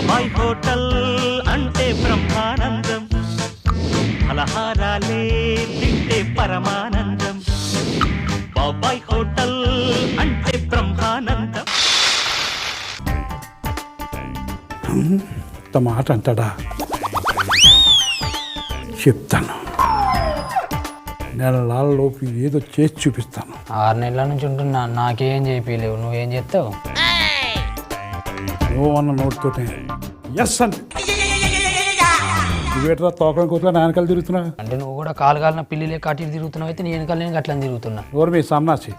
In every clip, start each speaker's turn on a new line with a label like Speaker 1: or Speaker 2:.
Speaker 1: బాబాయ్ హోటల్ అంటే బ్రహ్మానందం, ఫలహారాలే తింటే పరమానందం. బాబాయ్ హోటల్ అంటే బ్రహ్మానందం.
Speaker 2: మాట అంటాడా? చెప్తాను, నెలలోపు ఏదో చేసి చూపిస్తాను.
Speaker 3: 6 నెలల నుంచి ఉంటున్నా, నాకేం చేయలేవు, నువ్వేం చేస్తావు?
Speaker 2: నువ్వు అన్న నోటితోటే ఎస్ అంటే నువ్వేట్రా తోకం కూతురు నాయనకాలు తిరుగుతున్నా
Speaker 3: అంటే నువ్వు కూడా కాలు పిల్లిలే కాటి తిరుగుతున్నావు, అయితే నీ వెనకాల నేను అట్లా తిరుగుతున్నా.
Speaker 2: ఎవరు మీ సన్నాసి?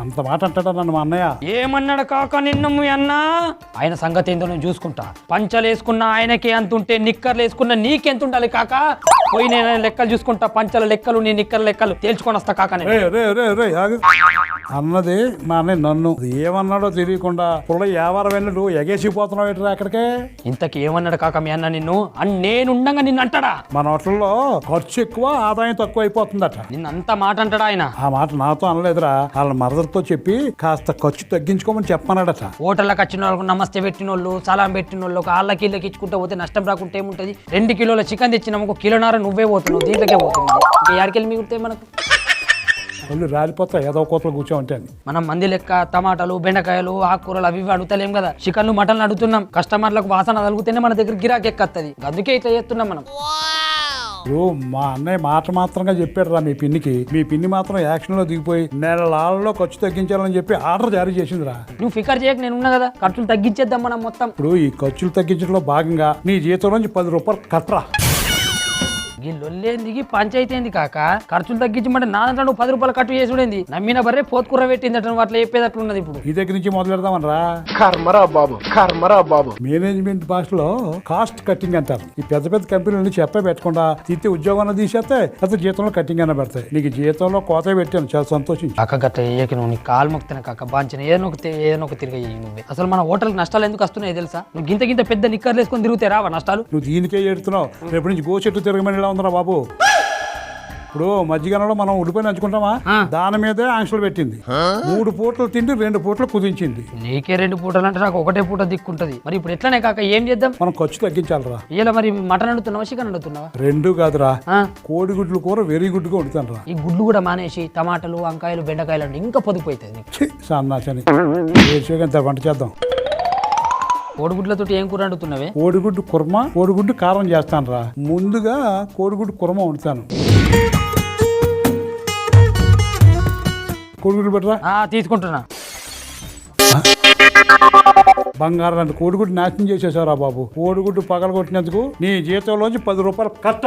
Speaker 2: అంత మాట అంటాడా నన్ను మా అన్నయ్య?
Speaker 3: ఏమన్నాడు కాక నిన్ను మీ అన్న? ఆయన సంగతి ఏందో నేను చూసుకుంటా. పంచలు వేసుకున్న ఆయనకి ఎంత ఉంటే నిక్కర్లు వేసుకున్న నీకెంత ఉండాలి కాక? పోయి నేను లెక్కలు చూసుకుంటా, పంచల లెక్కలు నీ నిక్కర్ల లెక్కలు తేల్చుకొని వస్తా కాక.
Speaker 2: అన్నది మా అన్నయ్య నన్ను. ఏమన్నాడో తెలియకుండా పుల్ల వ్యాపారం వెళ్ళి నువ్వు ఎగేసిపోతున్నావు ఏంట్రా అక్కడికే?
Speaker 3: ఇంతకి ఏమన్నాడు కాక మీ అన్న నిన్ను? నేనుండగా నిన్ను అంటాడా?
Speaker 2: మన హోటల్లో ఖర్చు ఎక్కువ ఆదాయం తక్కువ అయిపోతుందట.
Speaker 3: నిన్ను అంత మాట అంటాడా ఆయన?
Speaker 2: ఆ మాట నాతో అనలేదురా, వాళ్ళ మరదలతో చెప్పి కాస్త ఖర్చు తగ్గించుకోమని చెప్పన్నాడట.
Speaker 3: హోటల్లోకి వచ్చిన వాళ్ళకు నమస్తే పెట్టిన వాళ్ళు, సలాం పెట్టిన వాళ్ళు వాళ్ళకి ఇళ్ళకి ఇచ్చుకుంటూ పోతే నష్టం రాకుంటే ఏముంటుంది? 2 కిలోల చికెన్ తెచ్చినాము, 1 కిలోన్నర నువ్వే పోతున్నావు, దీంట్లోకే పోతున్నావు. ఎక్కడికెళ్ళి మిగులుతాయి మనకు?
Speaker 2: వాళ్ళు రాలిపోతాయి ఏదో కోతలు కూర్చోమంటే అని.
Speaker 3: మనం మంది లెక్క టమాటాలు, బెండకాయలు, ఆకుకూరలు అవి అడుగుతలేం కదా. చికెన్లు, మటన్లు అడుగుతున్నాం. కస్టమర్లకు వాసన తగులుతూనే మన దగ్గర గిరాకీ ఎక్కత్తది. అందుకే ఇట్లా చేస్తున్నాం మనం.
Speaker 2: ఇప్పుడు మా అన్నయ్య మాట మాత్రంగా చెప్పాడు రా మీ పిన్నికి. మీ పిన్ని మాత్రం యాక్షన్ లో దిగిపోయి నెలలో ఖర్చు తగ్గించాలని చెప్పి ఆర్డర్ జారీ చేసిందిరా.
Speaker 3: నువ్వు ఫికర్ చేయక నేను ఉన్నా కదా, ఖర్చులు తగ్గించేద్దాం మనం మొత్తం.
Speaker 2: ఇప్పుడు ఈ ఖర్చులు తగ్గించడంలో భాగంగా నీ జీతం నుంచి 10 రూపాయలు కట్టరా.
Speaker 3: ఈ లొల్లేంది పంచాయతీ ఏంది కాక? ఖర్చులు తగ్గించమంటే నా దాంట్లో నువ్వు 10 రూపాయలు కట్టు చేసుడేంది? నమ్మిన బర్రే పోతుకుర్ర పెట్టింది అట్లా, నువ్వు అట్లా చెప్పేటట్లున్నది. ఇప్పుడు
Speaker 2: ఈ దగ్గర నుంచి మొదలు పెడదామనరా.
Speaker 4: కర్మరా బాబు.
Speaker 2: మేనేజ్మెంట్ భాషలో కాస్ట్ కట్టింగ్ అంటారు. ఈ పెద్ద పెద్ద కంపెనీలు చెప్పే పెట్టకుండా తిత్తి ఉద్యోగాన్ని తీసేస్తే అసలు జీతంలో కట్టింగ్ అన్న పెడతాయి. నీకు జీతంలో కోత పెట్టాను, చాలా సంతోషించి.
Speaker 3: కాక గట్ట ఏక నువ్వు నీ కాలు మొక్కిన కాక బాంచిన ఏదైనా ఒక తిరిగి నువ్వే. అసలు మన హోటల్కి నష్టాలు ఎందుకు వస్తున్నాయి తెలుసా? నువ్వు గింత పెద్ద నిక్కర్లు వేసుకొని తిరుగుతాయి రావా నష్టాలు?
Speaker 2: నువ్వు దీనికే ఎడుతున్నావు. రేపు నుంచి గోచెట్టు తిరగమని ఎలా ఉందరా బాబు? ఇప్పుడు మజ్జిగనంలో మనం ఉడిపోయి నంచుకుంటామా, దాని మీదే ఆంక్షలు పెట్టింది. 3 పూటలు తిండి 2 పూటలు కుదించింది.
Speaker 3: నీకే 2 పూటలు అంటే నాకు ఒకటే పూట దిక్కుంటది. మరి ఇప్పుడు ఎట్లానే కాక ఏం చేద్దాం?
Speaker 2: మనం ఖర్చు తగ్గించాలరా.
Speaker 3: ఇలా మరి మటన్ వండుతున్నావా, చికెన్ వండుతున్నావా?
Speaker 2: 2 కాదురా, కోడిగుడ్లు కూర వెరీ గుడ్ గా వండుతాను రా.
Speaker 3: ఈ గుడ్లు కూడా మానేసి టమాటాలు, వంకాయలు, బెండకాయలు అంటే ఇంకా పొదుపు అవుతుంది.
Speaker 2: సన్నాచని వంట చేద్దాం.
Speaker 3: కోడిగుడ్లతో ఏం కూర వండుతున్నావే?
Speaker 2: కోడిగుడ్డు కుర్మా, కోడిగుడ్డు కారం చేస్తాను రా. ముందుగా కోడిగుడ్డు కుర్మా వండుతాను. కోడిగుడ్డు పెట్టరా.
Speaker 3: తీసుకుంటున్నా.
Speaker 2: బంగారం అంటే కోడిగుడ్డు నాశనం చేసేసారా బాబు. కోడిగుడ్డు పగలగొట్టినందుకు నీ జీతంలోంచి 10 రూపాయలు కట్ట.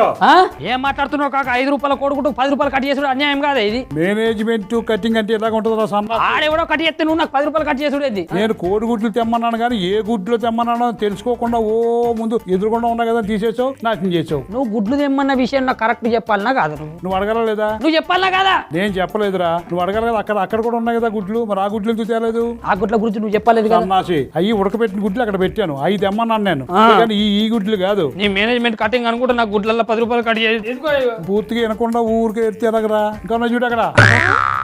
Speaker 3: ఏం మాట్లాడుతున్నావు కాక? 5 రూపాయల కోడిగుడ్డు 10 రూపాయలు కట్ చేసుడు అన్యాయం కాదా ఇది?
Speaker 2: మేనేజ్మెంట్ కట్టింగ్ అంటే ఎలాగ ఉంటుందా సన్నా?
Speaker 3: ఆడెవడో కట్ చేస్తే నువ్వు నాకు 10 రూపాయలు కట్ చేసుడేది?
Speaker 2: నేను కోడిగుడ్లు తెమ్మన్నాను కానీ ఏ గుడ్లు తెమ్మన్నానో తెలుసుకోకుండా ముందు ఎదురుకుండా ఉన్నా కదా తీసేసావు, నాశనం చేసావు.
Speaker 3: నువ్వు గుడ్లు తెమ్మన్న విషయం నాకు కరెక్ట్ చెప్పాలన్నా కాదు?
Speaker 2: నువ్వు అడగలేదా?
Speaker 3: నువ్వు చెప్పాలన్నా కదా?
Speaker 2: నేను చెప్పలేదురా, నువ్వు అడగలేదు. అక్కడ కూడా ఉన్నాయి కదా గుడ్లు, మరి ఆ గుడ్లు ఎందుకు తేలేదు?
Speaker 3: ఆ గుడ్ల గురించి నువ్వు చెప్పలేదు కదా.
Speaker 2: అయ్యి ఉడకబెట్టిన గుడ్లు అక్కడ పెట్టాను, 5 తెమ్మన్నాను నేను. కానీ ఈ గుడ్లు కాదు.
Speaker 3: నీ మేనేజ్మెంట్ కటింగ్ అనుకుంటా నాకు గుడ్లలో 10 రూపాయలు కట్ చేసి
Speaker 2: పూర్తిగా వినకుండా ఊరికే ఎత్తి ఎలాగరా. ఇంకా చూడు అక్కడ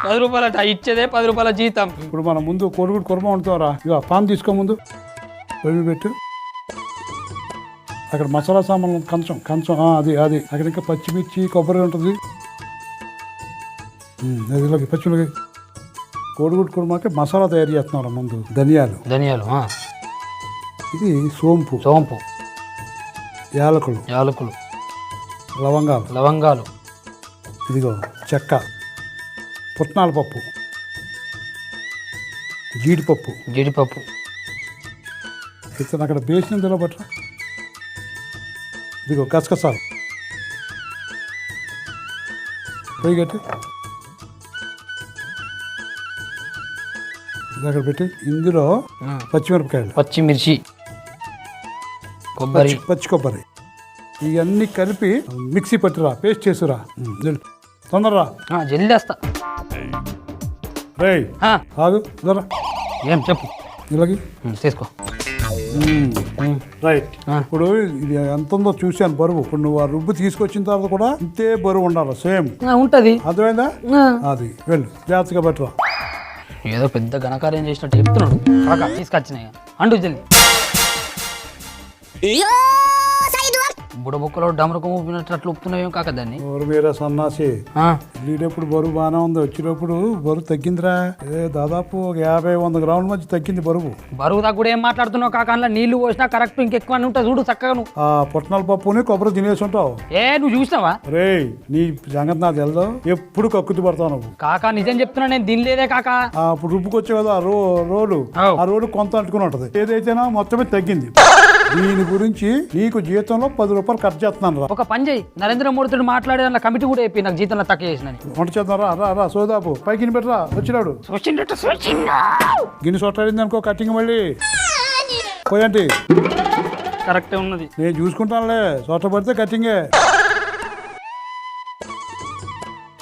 Speaker 3: 10 రూపాయలు అట ఇచ్చేదే 10 రూపాయల జీతం.
Speaker 2: ఇప్పుడు మనం ముందు కోడిగుడ్డు కుర్మా వండుతారా. ఇక పాన్ తీసుకో, ముందు పొయ్యి పెట్టు. అక్కడ మసాలా సామాన్లు కంచం అది అక్కడ ఇంకా పచ్చిమిర్చి, కొబ్బరి ఉంటుంది. అదిలోకి పచ్చిమిరపకాయ. కోడిగుడ్డు కుర్మాకి మసాలా తయారు చేస్తున్నారా ముందు. ధనియాలు ఇది సోంపు, యాలకులు,
Speaker 3: లవంగాలు,
Speaker 2: ఇదిగో చెక్క, పుట్నాల పప్పు, జీడిపప్పు. ఇతను అక్కడ బేసిన తెలబట్రా. ఇదిగో గసగసాలు పొయ్యి కట్టి ఇది అక్కడ పెట్టి, ఇందులో
Speaker 3: పచ్చిమిర్చి,
Speaker 2: పచ్చి కొబ్బరి ఇవన్నీ కలిపి మిక్సీ పట్టిరా, పేస్ట్ చేసురా. తొందరరా,
Speaker 3: జల్లేస్తా.
Speaker 2: రేయ్ ఆగు,
Speaker 3: ఏం చెప్పు.
Speaker 2: ఇలాగి
Speaker 3: తీసుకో.
Speaker 2: రైట్. ఇప్పుడు ఇది ఎంత ఉందో చూశాను బరువు. ఇప్పుడు నువ్వు ఆ రుబ్బు తీసుకొచ్చిన తర్వాత కూడా ఇంతే బరువు ఉండాలి, సేమ్
Speaker 3: ఉంటది.
Speaker 2: అర్థమైందా? అది వెళ్ళు, జాగ్రత్తగా పట్టురా.
Speaker 3: ఏదో పెద్ద ఘనకార్యం చేసినట్టు చెప్తున్నాడు కాక. తీసుకొచ్చినాయి అంటూ జల్లి. బుడబొక్కలో డమరకు ఊపినట్లు ఉప్పుతున్నాయేం కాక దాన్ని
Speaker 2: ఊరు మీరే సన్నాసి వెళ్ళేటప్పుడు బరువు బాగానే ఉంది, వచ్చినప్పుడు బరువు తగ్గిందిరా. దాదాపు ఒక 50-100 గ్రాముల మధ్య తగ్గింది బరువు.
Speaker 3: బరువు తగ్గుడు ఏం మాట్లాడుతున్నావు కాక, అందులో నీళ్లు పోసినా కరెక్ట్ ఇంకెక్కువ ఉంటుంది చూడు చక్కగా నువ్వు.
Speaker 2: ఆ పుట్నాల పప్పుని కొబ్బరి తినేసి ఉంటావు.
Speaker 3: నువ్వు చూసినావా?
Speaker 2: రే నీ సంగతి నాకు తెలదు, ఎప్పుడు కక్కుతి పడతావు నువ్వు.
Speaker 3: కాకా నిజం చెప్తున్నా, నేను తినలేదే కాకా.
Speaker 2: అప్పుడు రుబ్బుకొచ్చావు కదా రోలు, ఆ రోలు కొంత అంటుకుని ఉంటది. ఏదైతేనా మొత్తమే తగ్గింది. దీని గురించి నీకు జీతంలో 10 రూపాయలు కట్ చేస్తున్నాను రా.
Speaker 3: ఒక పని చేయి, నరేంద్ర మోడీతో మాట్లాడే దాంట్లో కమిటీ కూడా అయిపోయి నాకు జీతంలో తక్కువ చేసిన.
Speaker 2: వంట చేద్దాం రా. రా రా సోదాపు పైకి పెట్టరా. వచ్చినాడు గిన్నె సొట్టాడింది అనుకో కట్టింగ్ మళ్ళీ పోయండి.
Speaker 3: కరెక్టే ఉన్నది,
Speaker 2: నేను చూసుకుంటానులే. సొట్ట పడితే కట్టింగే.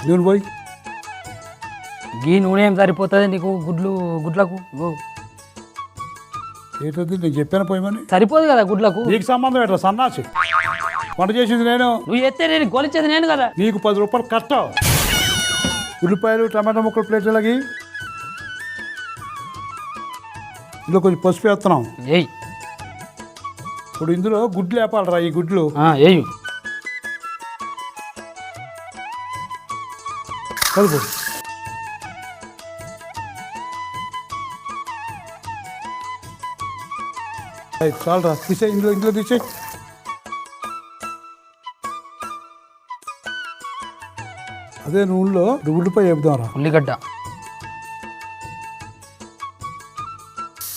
Speaker 2: నూనె పోయి.
Speaker 3: గీ నూనె ఏం సరిపోతుంది నీకు గుడ్లకు?
Speaker 2: ఏంటది నేను చెప్పాను పోయమని.
Speaker 3: సరిపోదు కదా గుడ్లకు.
Speaker 2: నీకు సంబంధం ఏంట్రా సన్నాసి? వంట చేసింది నేను,
Speaker 3: నువ్వు ఎత్తే నేను గొలిచేది నేను కదా.
Speaker 2: నీకు 10 రూపాయలు కట్టావు. ఉల్లిపాయలు టమాటా ముక్కలు ప్లేట్లకి ఇందులో కొంచెం పసుపు వేస్తున్నాం.
Speaker 3: ఏయ్
Speaker 2: ఇప్పుడు ఇందులో గుడ్లు వేపాలరా. ఈ గుడ్లు
Speaker 3: ఏయ్
Speaker 2: కలుపు. చాలరా తీసే, ఇందులో తీసే. అదే నూనెలో ఉల్లిపాయ వేపుదాంరా.
Speaker 3: ఉల్లిగడ్డ,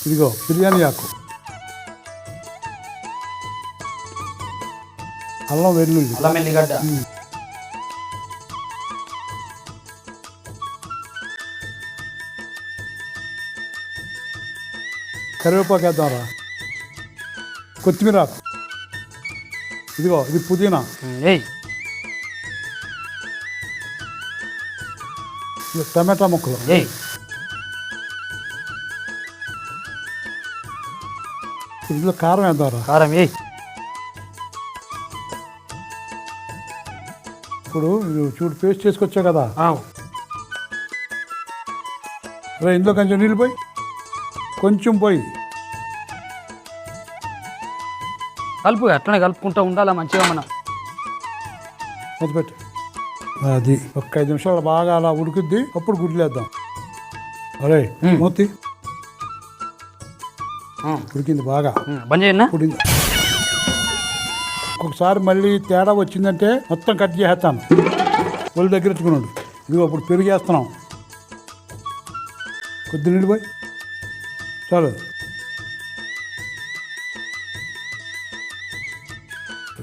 Speaker 2: ఇదిగో బిర్యానీ ఆకు, అల్లం వెల్లుల్లి,
Speaker 3: అల్లం ఎల్లిగడ్డ,
Speaker 2: కరివేపాకు వేద్దాంరా. కొత్తిమీర ఆకు, ఇదిగో ఇది పుదీనా,
Speaker 3: ఏయ్
Speaker 2: టమాటా ముక్కలు,
Speaker 3: ఏయ్
Speaker 2: ఇందులో కారం వేద్దాంరా.
Speaker 3: కారం ఏయ్.
Speaker 2: ఇప్పుడు చూడు పేస్ట్ చేసుకొచ్చావు కదా, రే ఇందులో కొంచెం నీళ్ళు పోయి, కొంచెం పోయి
Speaker 3: కలుపు. అట్లనే కలుపుకుంటూ ఉండాలా మంచిగా మనం.
Speaker 2: మొదలుపెట్టు. అది ఒక 5 నిమిషాలు బాగా అలా ఉడుకుద్ది, అప్పుడు గుడ్లు వేద్దాం. అరే మూతి ఉడికింది బాగా.
Speaker 3: బంద్ చేయన్నా.
Speaker 2: ఉడికింది. ఒక్కొక్కసారి మళ్ళీ తేడా వచ్చిందంటే మొత్తం కట్ చేస్తాను. ఒళ్ళు దగ్గర ఎత్తుకున్నాడు. ఇదిగో అప్పుడు పెరిగేస్తున్నాం. కొద్ది నీళ్ళు పోయి చాలు.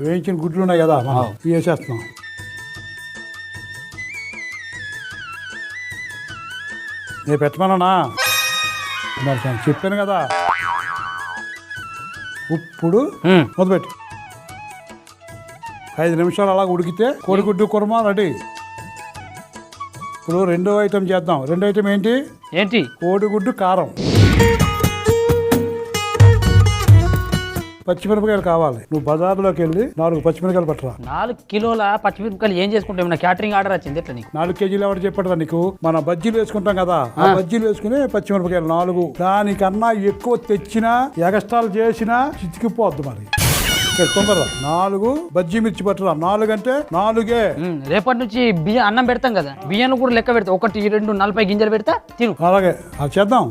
Speaker 2: వేయించిన గుడ్లు ఉన్నాయి కదా, ఇవి వేసేస్తున్నాం. నేను పెట్టమన్నా మరి చెప్పాను కదా. ఇప్పుడు మొదలుపెట్టి 5 నిమిషాలు అలా ఉడికితే కోడిగుడ్డు కుర్మా రెడీ. ఇప్పుడు రెండో ఐటెం చేద్దాం. రెండో ఐటెం ఏంటి? కోడిగుడ్డు కారం. పచ్చిమిరపకాయలు కావాలి. నువ్వు బజార్లోకి వెళ్ళి 4 పచ్చిమిరపకాయలు పట్టరా.
Speaker 3: 4 కిలోల పచ్చిమిరపకాయలు ఏం చేసుకుంటాం? నా క్యాటరింగ్ ఆర్డర్ వచ్చింది ఎట్లా నీకు?
Speaker 2: 4 కేజీలు ఎవరు చెప్పాడు నీకు? మన బజ్జీలు వేసుకుంటాం కదా, ఆ బజ్జీలు వేసుకుని పచ్చిమిరపకాయలు 4. దానికన్నా ఎక్కువ తెచ్చినా ఎగస్ట్రాలు చేసినా చితికిపోద్ది. మరి తొందరగా 4 బజ్జీ మిర్చి పట్టరా. 4 అంటే 4.
Speaker 3: రేపటి నుంచి బియ్యం అన్నం పెడతాం కదా, బియ్యాన్ని కూడా లెక్క పెడతా. 1, 2, 40 గింజలు పెడతా తిను.
Speaker 2: అలాగే అది చేద్దాం.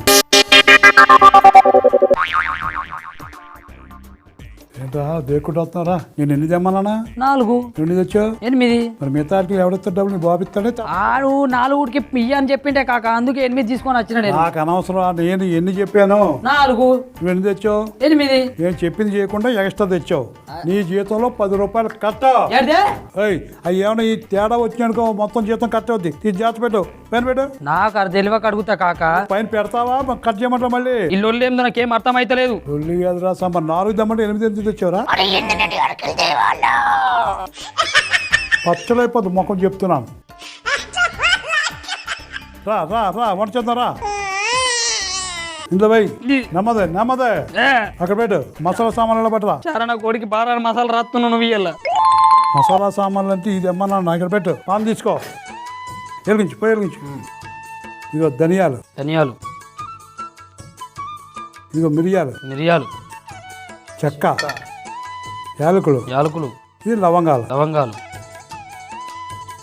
Speaker 2: ఏంట్రా దేక్కుంటూ వస్తున్నారా? నేను ఎన్ని తెమ్మన్నా?
Speaker 3: 4.
Speaker 2: ఎన్ని తెచ్చావు?
Speaker 3: 8.
Speaker 2: మరి మిగతా ఎవడెత్తాడు డబ్బులు? నీ బాబు ఇస్తాడే.
Speaker 3: ఆడు 4కి బియ్యం అని చెప్పింటే కాక, అందుకే 8 తీసుకొని వచ్చిన.
Speaker 2: నాకు అనవసరం. నేను ఎన్ని చెప్పాను?
Speaker 3: 4.
Speaker 2: నువ్వు ఎన్ని తెచ్చావు?
Speaker 3: 8.
Speaker 2: నేను చెప్పింది చేయకుండా ఎక్స్ట్రా తెచ్చావు. నీ జీతంలో 10 రూపాయలు కట్ట. అవి ఏమైనా ఈ తేడా వచ్చినానుకో మొత్తం జీతం కట్ అవుద్ది. ఈ జాత పెట్టు, పైన పెట్టు.
Speaker 3: నాకు అది తెలియక అడుగుతా కాక.
Speaker 2: పైన పెడతావా? కట్ చేయమంటావు మళ్ళీ.
Speaker 3: ఇల్లు ఏందో నాకేం అర్థం అయితే లేదు.
Speaker 2: ఒళ్ళు ఎదురా సాంబార్ 4 దమ్మంటే 8 ఎందుకు తెచ్చావురా? పచ్చలైపోద్దు మొక్కం చెప్తున్నాను. రా రా రా వంట చేద్దాం రా. ఇంట్లో పోయి నెమ్మదే అక్కడ పెట్టు. మసాలా సామాన్లు పట్టరా.
Speaker 3: చారణ కోడికి బారా మసాలా రాస్తున్నావు నువ్వు. ఇయ్యాల
Speaker 2: మసాలా సామాన్లు అంటే ఇది ఏమన్నా ఇక్కడ పెట్టు. పాన్ తీసుకో, వెలిగించు, పోయి వెలిగించు. ఇదిగో ధనియాలు,
Speaker 3: ధనియాలు,
Speaker 2: ఇదిగో మిరియాలు,
Speaker 3: మిరియాలు,
Speaker 2: చెక్క, యాలకులు,
Speaker 3: యాలకులు,
Speaker 2: ఇది లవంగాలు,
Speaker 3: లవంగాలు,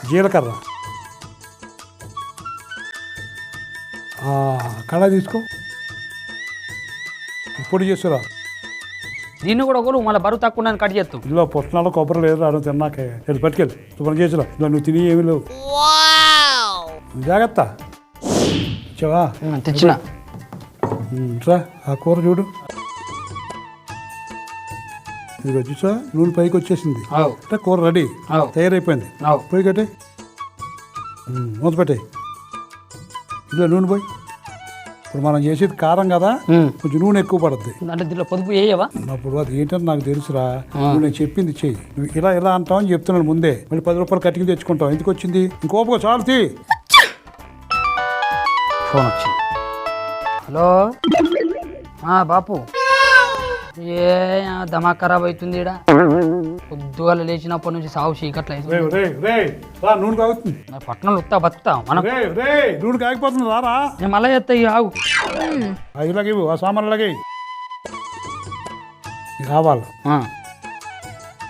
Speaker 2: జీలకర్ర. కళ తీసుకో, పొడి చేసురా.
Speaker 3: దీన్ని కూడా ఒకరు మళ్ళీ బరువు తక్కువ కట్ చేస్తాం.
Speaker 2: ఇందులో పొట్టనాలు కొబ్బరి లేదు రాను తిన్నాకే పట్టుకెళ్ళి శుభ్రం చేసిరా. ఇలా నువ్వు తిని ఏమి లేవు, జాగ్రత్త. వచ్చావా?
Speaker 3: తెచ్చిన
Speaker 2: రా ఆ కూర చూడు. ఇదిగో చూసా నూనె పైకి వచ్చేసింది అంటే కూర రెడీ తయారైపోయింది. పోయి కట్టే మూత పెట్టాయి. ఇందులో నూనె పోయి. ఇప్పుడు మనం చేసేది కారం కదా, కొంచెం నూనె ఎక్కువ పడుద్ది.
Speaker 3: అంటే దీంట్లో పొదుపు వేయవా?
Speaker 2: అప్పుడు అది ఏంటని నాకు తెలుసురా. నువ్వు నేను చెప్పింది చెయ్యి. నువ్వు ఇలా ఇలా అంటావని చెప్తున్నాను ముందే. మళ్ళీ 10 రూపాయలు కట్టింగ్ తెచ్చుకుంటావు. ఎందుకు వచ్చింది? ఇంకోపో చాలు తీ.
Speaker 3: ఫోన్ వచ్చింది. హలో బాపు, ఏ దమా ఖరాబ్ అవుతుంది ఇక్కడ. పొద్దుగాల లేచినప్పటి నుంచి సాగు చీకట్ల
Speaker 2: నూనె కాగుతుంది.
Speaker 3: పట్టణంలో ఉత్తా బతుకుతా మనం.
Speaker 2: నూనె కాగిపోతుంది రారా.
Speaker 3: నేను మళ్ళీ చేస్తా ఇక ఆగు.
Speaker 2: ఇలాగే ఆ సామాన్లలాగే కావాలి.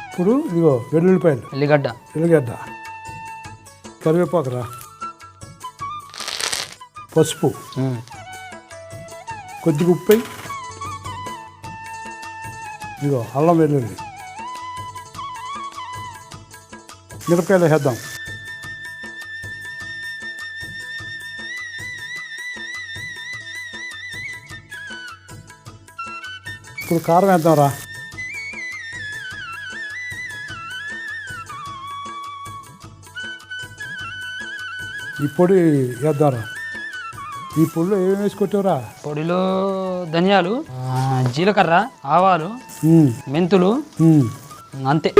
Speaker 2: ఇప్పుడు ఇదిగో వెల్లుల్లిపాయలు, ఎల్లిగడ్డ, కరివేపాకురా, పసుపు, కొద్దిగా ఉప్పు, ఇదిగో అల్లం వెల్లుల్లి, మిరపకాయలు వేద్దాం. ఇప్పుడు కారం వేద్దాం రా. ఈ పొడి వేద్దాం రా. ఈ పొడిలో ఏమేమి వేసుకొచ్చావురా?
Speaker 3: పొడిలో ధనియాలు, జీలకర్ర, ఆవాలు, మెంతులు, అంతే.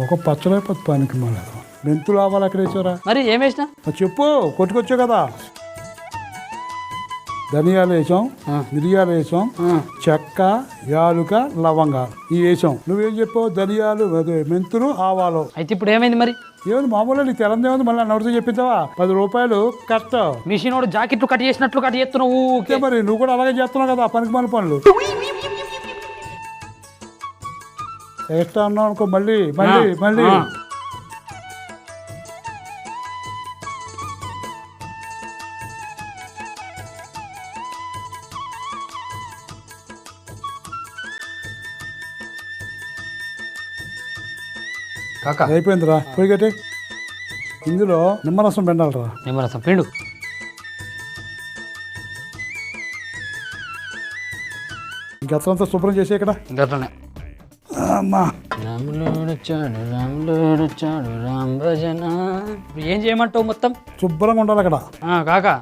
Speaker 2: ఒక పచ్చలైపోతుంది పనికి. మళ్ళీ మెంతులు ఆవాలు ఎక్కడ వేసావురా?
Speaker 3: మరి ఏం వేసినా
Speaker 2: చెప్పు. కొట్టుకొచ్చావు కదా. ధనియాలు వేసాం, మిరియాలు వేసాం, చెక్క, యాలుక, లవంగాలు ఇవి వేసాం. నువ్వేం చెప్పావు? ధనియాలు, మెంతులు, ఆవాలు.
Speaker 3: అయితే ఇప్పుడు ఏమైంది మరి?
Speaker 2: ఏమైంది మామూలు నీకు తెలంది ఏముంది? మళ్ళీ నడుతూ చెప్పించావా? 10 రూపాయలు కష్ట.
Speaker 3: మిషన్ వాడు జాకెట్లు కట్ చేసినట్లు కట్ చేస్తున్నావు.
Speaker 2: ఓకే మరి నువ్వు కూడా అలాగే చేస్తున్నావు కదా పనికి మన పనులు. ఎక్స్ట్రా అన్నావు అనుకో మళ్ళీ మళ్ళీ మళ్ళీ. అయిపోయిందిరా. పోయి కట్టే. ఇందులో నిమ్మరసం పిండాలరా.
Speaker 3: నిమ్మరసం పిండు.
Speaker 2: గతంతా శుభ్రం చేసే ఇక్కడ.
Speaker 3: గట్లనే.
Speaker 2: అమ్మా
Speaker 3: ఏం చేయమంటావు? మొత్తం
Speaker 2: శుభ్రంగా ఉండాలి అక్కడ
Speaker 3: కాకా.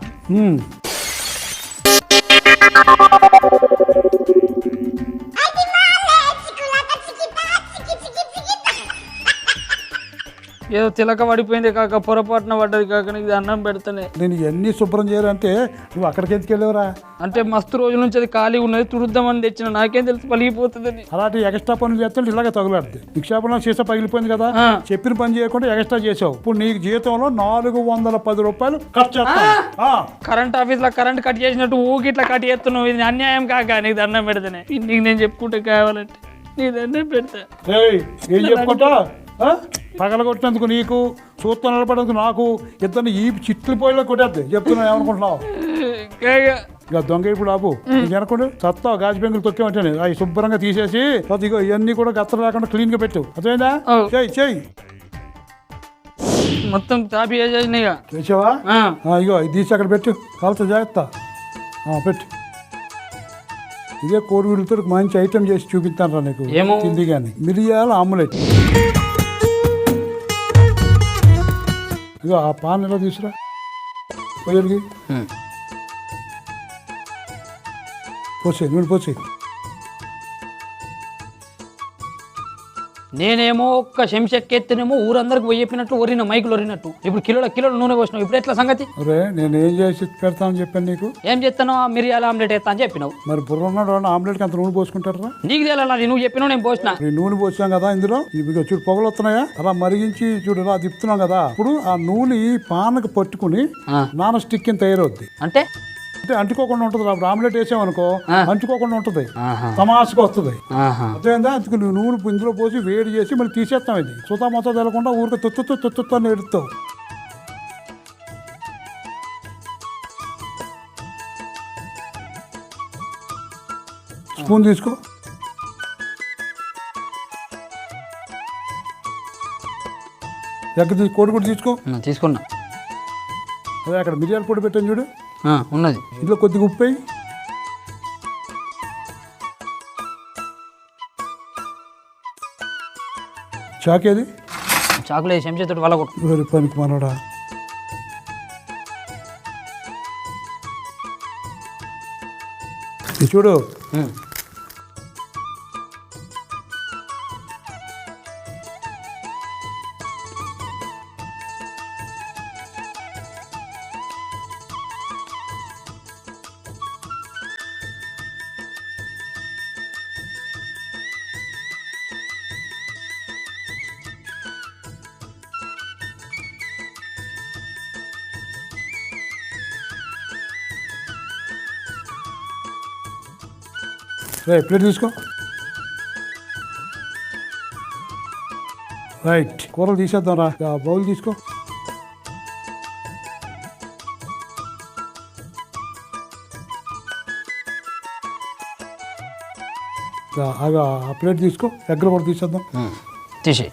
Speaker 3: ఏదో తిలక పడిపోయింది కాక, పొరపాటున పడ్డది కాక, నీకు అన్నం పెడతానే.
Speaker 2: నేను ఇవన్నీ శుభ్రం చేయాలంటే నువ్వు అక్కడికి ఎందుకు వెళ్ళేవరా?
Speaker 3: అంటే మస్తు రోజుల నుంచి అది ఖాళీ ఉన్నది, తుడుద్దామని తెచ్చిన. నాకేం తెలుసు పలిగిపోతుందని.
Speaker 2: అలాంటి ఎక్స్ట్రా పనులు చేస్తుంటే ఇలాగే తగులాడుతుంది. నిక్షేపంలో సీసా పగిలిపోయింది కదా, చెప్పిన పని చేయకుండా ఎక్స్ట్రా చేసావు. ఇప్పుడు నీకు జీతంలో 410 రూపాయలు ఖర్చు చేస్తా.
Speaker 3: కరెంట్ ఆఫీస్ లో కరెంట్ కట్ చేసినట్టు ఊకి ఇట్లా కట్ చేస్తున్నావు. ఇది అన్యాయం కాక, నీకు దండం పెడతానే. నీకు నేను చెప్పుకుంటే కావాలంటే నీ దండం పెడతా.
Speaker 2: ఏం చెప్పుకుంటా? పగలగొట్టినందుకు నీకు, చూస్తా నిలబడేందుకు నాకు, ఇద్దరిని ఈ చిట్లు పోయిలో కొట్టేద్ది. చెప్తున్నా ఏమనుకుంటున్నావు? ఇక దొంగ ఇప్పుడు ఆపు. అనుకోండి సత్తా గాజు బెంగులు తొక్కేమంటే అవి శుభ్రంగా తీసేసి ఇగో ఇవన్నీ కూడా గత్తలు లేకుండా క్లీన్ గా పెట్టు. అర్థమైందా? చెయ్యి చెయ్యి.
Speaker 3: మొత్తం తాపి
Speaker 2: తెచ్చావా? ఇగో ఇది తీసి అక్కడ పెట్టు. కాలుతో జాగ్రత్త పెట్టు. ఇదే కోడిగుడ్లతో మంచి ఐటెం చేసి చూపిస్తాను రా నీకు. తిండి కానీ మిరియాల ఆమ్లెట్. ఇగో ఆ పాన్ ఎలా తీసురా పొయ్యలికి పోసే నూనె పోసే.
Speaker 3: నేనేమో ఒక్క చెంచెక్కెత్తినేమో ఊరందరికి పోయి చెప్పినట్టు ఒరిన మైకులు ఒరినట్టు. ఇప్పుడు కిలోల నూనె పోసినావు. ఇప్పుడు ఎట్లా సంగతి?
Speaker 2: అరే నేను ఏం చేసి పెడతానని చెప్పాను నీకు.
Speaker 3: ఏం చెప్తాను? మిరియాల ఆమ్లెట్ వేస్తా అని చెప్పినావు.
Speaker 2: మరి బుర్ర ఉన్నాడు ఆమ్లెట్కి అంత నూనె పోసుకుంటారా?
Speaker 3: నీకు తెలియాలి. నువ్వు చెప్పినావు, నేను పోసిన.
Speaker 2: నూనె పోసాం కదా ఇందులో. ఇదిగో చూడు పొగలు వస్తున్నాయా? అలా మరిగించి చూడు ఇలా తిప్పుతున్నాం కదా. ఇప్పుడు ఆ నూనె పానకు పట్టుకుని నాన్ స్టిక్ కింద తయారవుద్ది.
Speaker 3: అంటే
Speaker 2: అంటే అంటుకోకుండా ఉంటుంది అప్పుడు ఆమ్లెట్ వేసామనుకో అంటుకోకుండా ఉంటుంది
Speaker 3: ఆహా.
Speaker 2: తమాసుగా వస్తుంది
Speaker 3: ఆహా.
Speaker 2: అర్థమైందా అందుకు నువ్వు నూనె ఇందులో పోసి వేడి చేసి మళ్ళీ తీసేస్తాం ఇది సుతా మొత్తం తెలకుండా ఊరికి తొత్తుతో అని ఎడుతావు స్పూన్ తీసుకో ఎగ్గ కోడి కూడా తీసుకో
Speaker 3: తీసుకున్నా.
Speaker 2: అదే అక్కడ మిరియాల పొడి పెట్టాను చూడు
Speaker 3: ఉన్నది.
Speaker 2: ఇందులో కొద్దిగా ఉప్పు వేయి చాకేది
Speaker 3: చాకులే చెంచాతోటి వాళ్ళ కొట్టు.
Speaker 2: వేరే పనికి మనోడా ఇది చూడు ప్లేట్ తీసుకో రైట్ కూరలు తీసేద్దాం రా బౌల్ తీసుకో ఆగా ఆ ప్లేట్ తీసుకో ఎగ్గలు కూడా తీసేద్దాం
Speaker 3: తీసి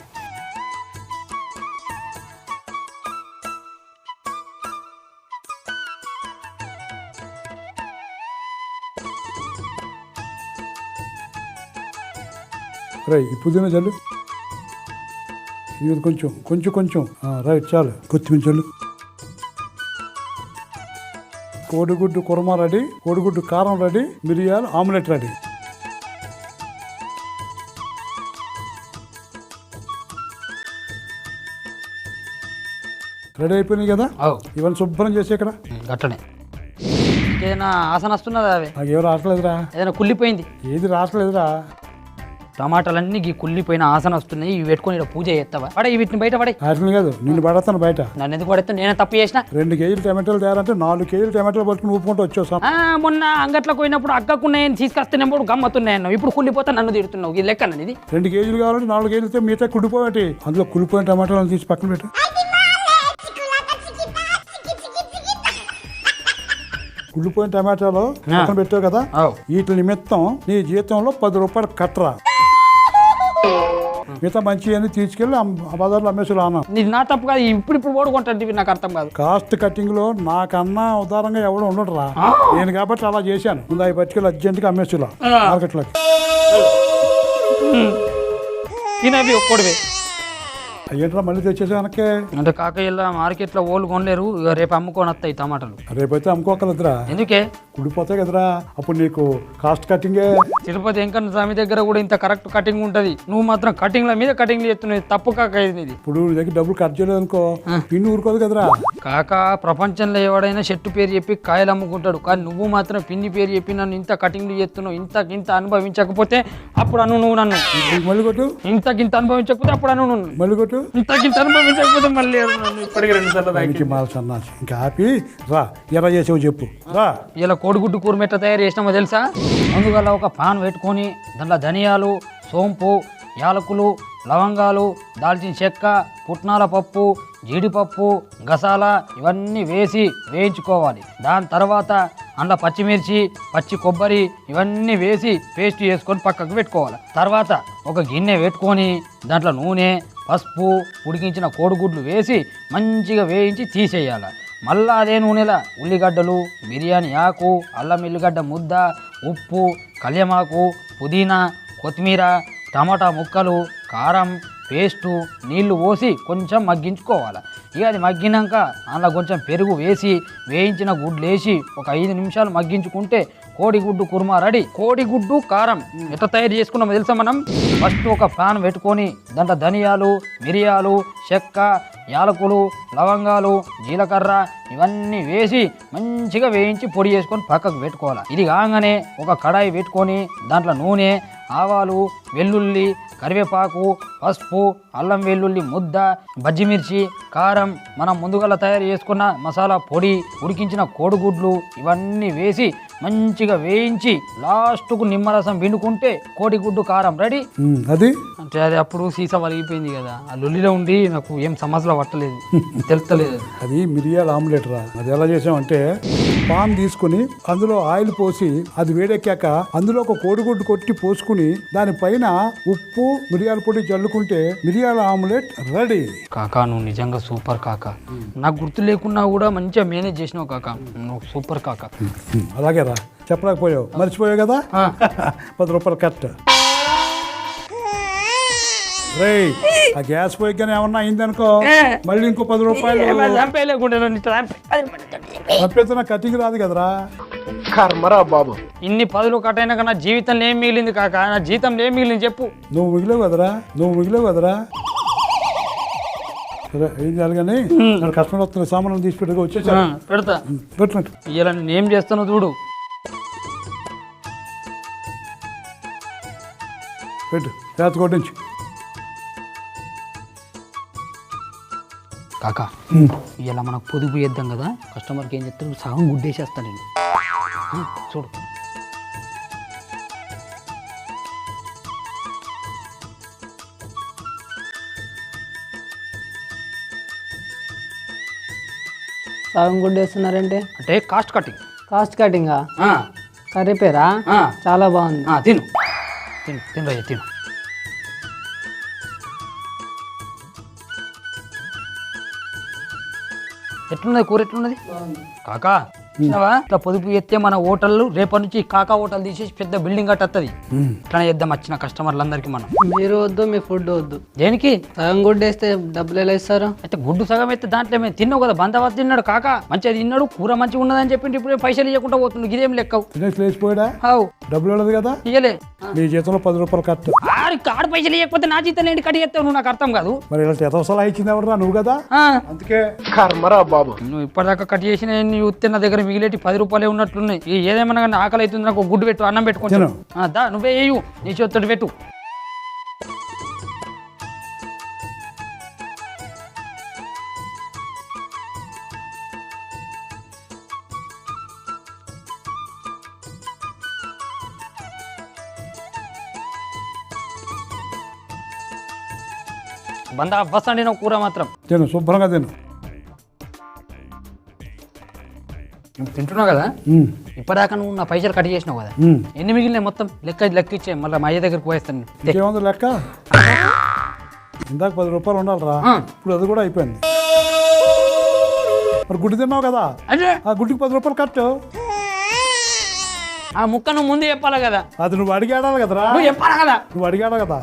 Speaker 2: రై ఈ పుదీనా చల్లు ఇది కొంచెం కొంచెం కొంచెం రైట్ చాలు కొత్తిమీర చల్లు కోడిగుడ్డు కుర్మా రెడీ కోడిగుడ్డు కారం రెడీ మిరియాలు ఆమ్లెట్ రెడీ రెడీ అయిపోయినాయి కదా ఇవన్నీ శుభ్రం చేసి ఇక్కడ
Speaker 3: గట్టనే. ఏదైనా ఆసన వస్తున్నదా? అవి
Speaker 2: నాకు ఎవరు రావట్లేదురా.
Speaker 3: ఏదైనా కుళ్ళిపోయింది?
Speaker 2: ఏది రావట్లేదురా.
Speaker 3: టమాటాలన్నీ ఈ కుళ్ళిపోయిన ఆసన వస్తున్నాయి. ఇవి పెట్టుకొని ఇక్కడ పూజ చేస్తావా? పడే వీటిని బయట పడే.
Speaker 2: అట్లా కాదు నిన్ను పడతాను బయట.
Speaker 3: నన్ను ఎందుకు పడతాను? నేనే తప్పు చేసిన.
Speaker 2: 2 కేజీలు టమాటాలు తయారంటే 4 కేజీలు టమాటాలు పట్టుకుని ఊపుకుంటూ వచ్చేసాం.
Speaker 3: మొన్న అంగట్లోకి పోయినప్పుడు అక్కకున్నాయని తీసుకొస్తున్నప్పుడు గమ్మతున్నాయన్నావు. ఇప్పుడు కుళ్ళిపోతా నన్ను తిడుతున్నావు. ఇది లెక్క ఇది.
Speaker 2: 2 కేజీలు కావాలంటే 4 కేజీలతో మిగతా కుళ్ళిపోయేటి. అందులో కుళ్ళిపోయిన టమాటాలను తీసి పక్కన పెట్టు. కుళ్ళిపోయిన టమాటాలు పక్కన పెట్టావు కదా, వీటి నిమిత్తం నీ జీతంలో 10 రూపాయలు కట్టరా. మిగతా మంచి అని తీసుకెళ్ళి బజార్లో అమ్మేసి రాను.
Speaker 3: నా తప్పు కాదు. ఇప్పుడు ఓడుకుంటాడు. నాకు అర్థం కాదు.
Speaker 2: కాస్ట్ కటింగ్ లో నాకన్నా ఉదారంగా ఎవడు ఉండడురా. నేను కాబట్టి అలా చేశాను. ముందు అవి పట్టుకెళ్ళి అర్జెంట్గా అమ్మేసిలా మార్కెట్లోకి.
Speaker 3: తినవి ఒక్కడివే
Speaker 2: అయ్యేట్రా మళ్ళీ తెచ్చేసి వెనక్కే.
Speaker 3: అంటే కాకయ్యల మార్కెట్లో ఓళ్ళు కొనలేరు. రేపు అమ్ముకొని వస్తాయి టమాటాలు.
Speaker 2: రేపైతే అమ్ముకోగలదురా.
Speaker 3: ఎందుకే?
Speaker 2: కుడిపోతాయి కదరా. అప్పుడు నీకు కాస్ట్ కటింగే.
Speaker 3: తిరుపతి వెంకన్న స్వామి దగ్గర కూడా ఇంత కరెక్ట్ కటింగ్ ఉంటది. నువ్వు మాత్రం కటింగ్ల మీద కటింగ్లు చేస్తున్నావు. తప్పు కాక ఇది.
Speaker 2: ఇప్పుడు నీ దగ్గర డబ్బులు కట్ చేయలేదు అనుకో, పిన్ని ఊరుకోదు కదరా.
Speaker 3: కాక ప్రపంచంలో ఎవడైనా చెట్టు పేరు చెప్పి కాయలు అమ్ముకుంటాడు. కానీ నువ్వు మాత్రం పిన్ని పేరు చెప్పి నన్ను ఇంత కటింగ్లు చేస్తున్నావు. ఇంత అనుభవించకపోతే అప్పుడు అను నువ్వు నన్ను.
Speaker 2: మళ్ళీ కొట్టు.
Speaker 3: ఇంత అనుభవించకపోతే అప్పుడు అను నువ్వు.
Speaker 2: మళ్ళీ కొట్టు.
Speaker 3: ఇంత అనుభవించకపోతే మళ్ళీ ఇప్పటికి 2 సార్లు
Speaker 2: మాల్ సన్నాసి. ఇంకా ఆపి రా. ఎలా చేసావు చెప్పు రా.
Speaker 3: ఇలా కోడిగుడ్డు కూర మెట్ట తయారు చేసినామో తెలుసా? అందువల్ల ఒక పాన్ పెట్టుకొని దాంట్లో ధనియాలు, సోంపు, యాలకులు, లవంగాలు, దాల్చిన చెక్క, పుట్నాల పప్పు, జీడిపప్పు, గసాల ఇవన్నీ వేసి వేయించుకోవాలి. దాని తర్వాత అందులో పచ్చిమిర్చి, పచ్చి కొబ్బరి ఇవన్నీ వేసి పేస్ట్ చేసుకొని పక్కకు పెట్టుకోవాలి. తర్వాత ఒక గిన్నె పెట్టుకొని దాంట్లో నూనె, పసుపు, ఉడికించిన కోడిగుడ్లు వేసి మంచిగా వేయించి తీసేయాలి. మళ్ళా అదే నూనెలో ఉల్లిగడ్డలు, బిర్యానీ ఆకు, అల్లం ఎల్లిగడ్డ ముద్ద, ఉప్పు, కళ్యమాకు, పుదీనా, కొత్తిమీర, టమాటా ముక్కలు, కారం, పేస్టు, నీళ్లు పోసి కొంచెం మగ్గించుకోవాలి. ఇక అది మగ్గినాక అందులో కొంచెం పెరుగు వేసి వేయించిన గుడ్లు వేసి ఒక 5 నిమిషాలు మగ్గించుకుంటే కోడిగుడ్డు కుర్మా రెడీ. కోడిగుడ్డు కారం ఎట్లా తయారు చేసుకున్నామో తెలుసా? మనం ఫస్ట్ ఒక పాన్ పెట్టుకొని దాంట్లో ధనియాలు, మిరియాలు, చెక్క, యాలకులు, లవంగాలు, జీలకర్ర ఇవన్నీ వేసి మంచిగా వేయించి పొడి చేసుకొని పక్కకు పెట్టుకోవాలి. ఇది కాగానే ఒక కడాయి పెట్టుకొని దాంట్లో నూనె, ఆవాలు, వెల్లుల్లి, కరివేపాకు, పసుపు, అల్లం వెల్లుల్లి ముద్ద, బజ్జిమిర్చి, కారం, మనం ముందుగా తయారు చేసుకున్న మసాలా పొడి, ఉడికించిన కోడిగుడ్లు ఇవన్నీ వేసి మంచిగా వేయించి లాస్ట్కు నిమ్మరసం పిండుకుంటే కోడిగుడ్డు కారం రెడీ.
Speaker 2: అది
Speaker 3: అంటే అది అప్పుడు సీసా వలిగిపోయింది కదా, ఆ లొల్లిలో ఉండి నాకు ఏం సమస్యలు పట్టలేదు, తెలుస్తలేదు.
Speaker 2: అది మిరియాల ఆమ్లెట్ రా. అది ఎలా చేసామంటే పాన్ తీసుకుని అందులో ఆయిల్ పోసి అది వేడెక్కాక అందులో ఒక కోడిగుడ్డు కొట్టి పోసుకుని దానిపైన ఉప్పు మిరియాల పొడి చల్లుకుంటే మిరియాల ఆమ్లెట్ రెడీ.
Speaker 3: కాకా నువ్వు నిజంగా సూపర్ కాకా. నాకు గుర్తు లేకున్నా కూడా మంచిగా మేనేజ్ చేసినావు కాకా, నువ్వు సూపర్ కాకా.
Speaker 2: అలాగే రా, చెప్పలేకపోయావు, మర్చిపోయావు కదా. 10 రూపాయలు కట్. రే ఆ గ్యాస్ పోయిగానే ఏమన్నా అయిందనుకో మళ్ళీ ఇంకో 10 రూపాయలు తప్పేస్తున్నా, కటింగ్ రాదు కదరా.
Speaker 4: కర్మరా బాబు.
Speaker 3: ఇన్ని 10 కట్ అయినాక నా జీవితంలో ఏం మిగిలింది కాకా, నా జీతంలో ఏం మిగిలింది చెప్పు.
Speaker 2: నువ్వు మిగిలేవు కదరా. సరే ఏం చేయాలి కానీ కస్టమర్ వస్తున్న సామాన్లు తీసి పెట్టుగా వచ్చేసా
Speaker 3: పెడతా.
Speaker 2: పెట్టినట్టు
Speaker 3: ఇలా నేను ఏం చేస్తానో చూడు.
Speaker 2: పెట్టు చేత కొట్టించు.
Speaker 3: కాకా ఇలా మనకు పొదుపు చేద్దాం కదా, కస్టమర్కి ఏం చెప్తాను సగం గుడ్డేసేస్తాను నేను. చూడు
Speaker 5: సగం గుడ్డ వేస్తున్నారంటే
Speaker 3: అంటే కాస్ట్ కటింగ్.
Speaker 5: కాస్ట్ కటింగా? కర్రీ పేరా? చాలా బాగుంది.
Speaker 3: తిను తిను తిను రయ్య తిను. ఎట్లున్నది కూర, ఎట్లున్నది కాకా? ఇట్లా పొదుపు ఎత్తే మన హోటళ్ళు రేపటి నుంచి కాకా హోటల్ తీసేసి పెద్ద బిల్డింగ్ కట్టేస్తుంది. ఇట్లా చేద్దాం వచ్చిన కస్టమర్లందరికీ మనం.
Speaker 5: మీరు వద్దు, మీ ఫుడ్ వద్దు.
Speaker 3: దేనికి?
Speaker 5: సగం గుడ్డ వేస్తే డబ్బులు ఎలా ఇస్తారు?
Speaker 3: అయితే గుడ్డు సగం అయితే దాంట్లో మేము తిన్నావు కదా, బందవాసి తిన్నాడు కాకా, మంచిగా తిన్నాడు, కూర మంచిగా ఉన్నదని చెప్పి ఇప్పుడు పైసలు ఇవ్వకుండా పోతుంది. ఇదేం లెక్కవు?
Speaker 2: తినేసి లేచిపోయాడా?
Speaker 3: అవు
Speaker 2: డబ్బులు వెళ్ళదు కదా.
Speaker 3: ఇయ్యలే.
Speaker 2: నీ జీతంలో 10 రూపాయలు కట్.
Speaker 3: ఆడు పైసలు ఇవ్వకపోతే నా జీతం ఏంటి కట్టి చేస్తావు నువ్వు? నాకు అర్థం కాదు.
Speaker 2: మరి ఇలా చేత సలహా ఇచ్చింది ఎవడరా? నువ్వు కదా. అందుకే
Speaker 4: కర్మరా బాబు.
Speaker 3: నువ్వు ఇప్పటిదాకా కట్ చేసిన చూస్తే నా దగ్గర మిగిలేటి 10 రూపాయలే ఉన్నట్లున్నాయి. ఏదేమన్నా కానీ ఆకలి అవుతుంది, నాకు గుడ్డు పెట్టు, అన్నం పెట్టుకుంటాను. దా నువ్వే వేయు, నీ చేత్తోటి పెట్టు. బందా బస్ అండి నువ్వు కూర మాత్రం
Speaker 2: తిను, శుభ్రంగా తిను.
Speaker 3: నువ్వు తింటున్నావు కదా, ఇప్పటిదాకా నువ్వు నా పైసలు కట్ చేసినావు కదా, ఎన్ని మిగిలినాయి మొత్తం లెక్క ఇచ్చే, మళ్ళీ మా అయ్య దగ్గరికి పోయేస్తాను.
Speaker 2: ఇంకేముంది లెక్క? ఇందాక 10 రూపాయలు ఉండాలిరా, ఇప్పుడు అది కూడా అయిపోయింది. మరి గుడ్డు తిన్నావు కదా, ఆ గుడ్డుకి 10 రూపాయలు కట్టు.
Speaker 3: ఆ ముక్క నువ్వు ముందు చెప్పాలి కదా,
Speaker 2: అది నువ్వు అడిగాడాలి కదరా.
Speaker 3: నువ్వు చెప్పాలి కదా.
Speaker 2: నువ్వు అడిగాడు కదా.